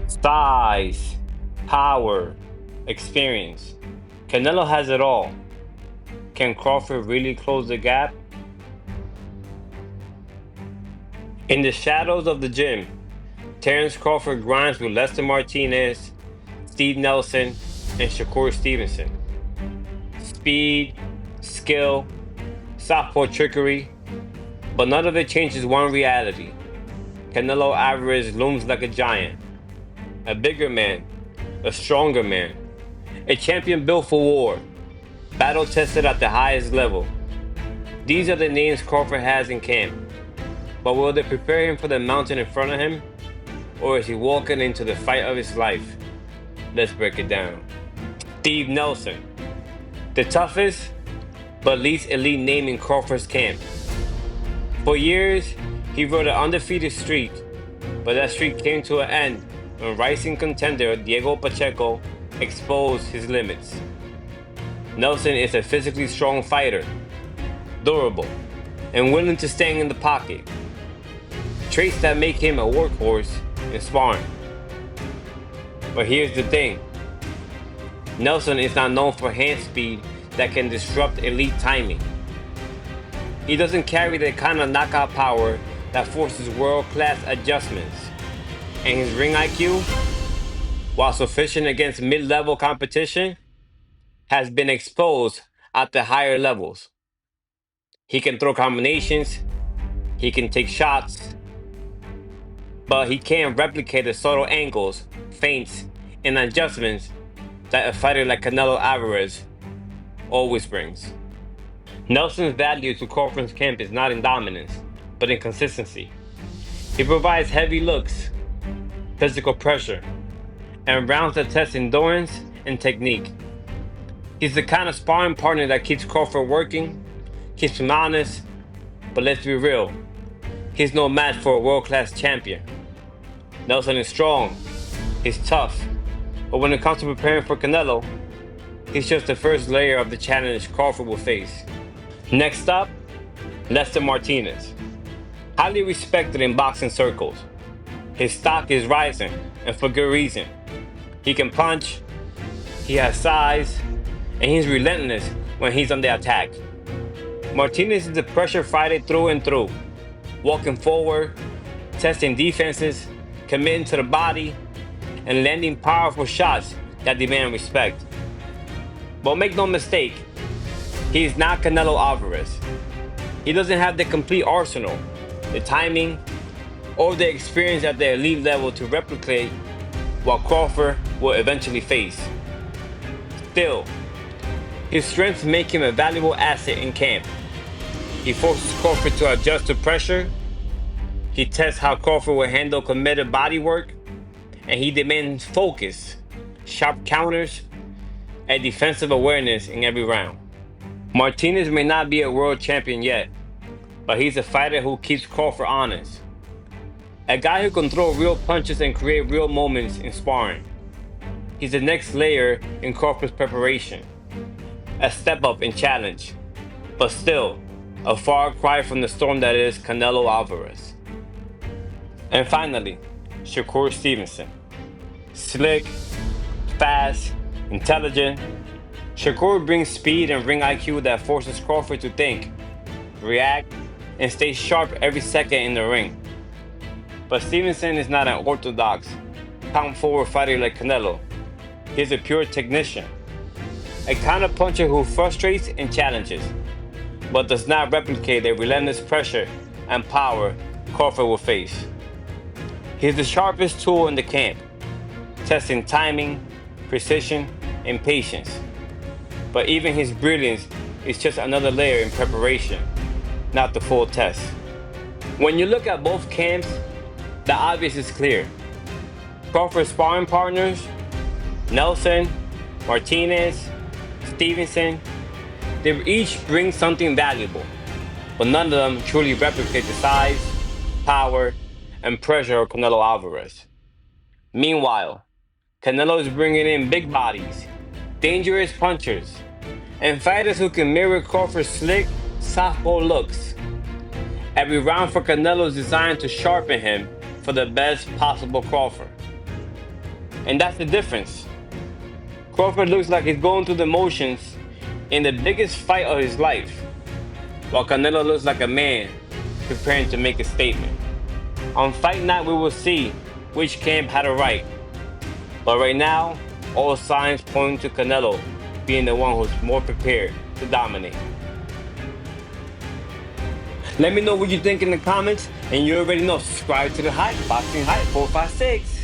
Size, power, experience. Canelo has it all. Can Crawford really close the gap? In the shadows of the gym, Terence Crawford grinds with Lester Martinez, Steve Nelson, and Shakur Stevenson. Speed, skill, southpaw trickery, but none of it changes one reality. Canelo Alvarez looms like a giant, a bigger man, a stronger man, a champion built for war, battle tested at the highest level. These are the names Crawford has in camp, but will they prepare him for the mountain in front of him, or is he walking into the fight of his life? Let's break it down. Steve Nelson, the toughest but least elite name in Crawford's camp. For years, he rode an undefeated streak, but that streak came to an end when rising contender Diego Pacheco exposed his limits. Nelson is a physically strong fighter, durable, and willing to stand in the pocket. Traits that make him a workhorse in sparring. But here's the thing. Nelson is not known for hand speed that can disrupt elite timing. He doesn't carry the kind of knockout power that forces world-class adjustments. And his ring IQ, while sufficient against mid-level competition, has been exposed at the higher levels. He can throw combinations, he can take shots, but he can't replicate the subtle angles, feints, and adjustments that a fighter like Canelo Alvarez always brings. Nelson's value to Crawford's camp is not in dominance, but in consistency. He provides heavy looks, physical pressure, and rounds that test endurance and technique. He's the kind of sparring partner that keeps Crawford working, keeps him honest, but let's be real, he's no match for a world-class champion. Nelson is strong, he's tough, but when it comes to preparing for Canelo, he's just the first layer of the challenge Crawford will face. Next up, Lester Martinez. Highly respected in boxing circles. His stock is rising, and for good reason. He can punch, he has size, and he's relentless when he's on the attack. Martinez is a pressure fighter through and through, walking forward, testing defenses, committing to the body, and landing powerful shots that demand respect. But make no mistake, he is not Canelo Alvarez. He doesn't have the complete arsenal, the timing, or the experience at the elite level to replicate what Crawford will eventually face. Still, his strengths make him a valuable asset in camp. He forces Crawford to adjust to pressure, he tests how Crawford will handle committed body work, and he demands focus, sharp counters, and defensive awareness in every round. Martinez may not be a world champion yet, but he's a fighter who keeps Crawford honest. A guy who can throw real punches and create real moments in sparring. He's the next layer in Crawford's preparation. A step up in challenge, but still a far cry from the storm that is Canelo Alvarez. And finally, Shakur Stevenson. Slick, fast, intelligent, Shakur brings speed and ring IQ that forces Crawford to think, react, and stay sharp every second in the ring. But Stevenson is not an orthodox, pound-forward fighter like Canelo. He's a pure technician, a kind of puncher who frustrates and challenges, but does not replicate the relentless pressure and power Crawford will face. He's the sharpest tool in the camp, testing timing, precision, and patience. But even his brilliance is just another layer in preparation, not the full test. When you look at both camps, the obvious is clear. Crawford's sparring partners, Nelson, Martinez, Stevenson, they each bring something valuable, but none of them truly replicate the size, power, and pressure of Canelo Alvarez. Meanwhile, Canelo is bringing in big bodies, dangerous punchers, and fighters who can mirror Crawford's slick, southpaw looks. Every round for Canelo is designed to sharpen him for the best possible Crawford. And that's the difference. Crawford looks like he's going through the motions in the biggest fight of his life, while Canelo looks like a man preparing to make a statement. On fight night, we will see which camp had it right. But right now, all signs point to Canelo being the one who's more prepared to dominate. Let me know what you think in the comments, and you already know, subscribe to the Hype, Boxing Hype 456.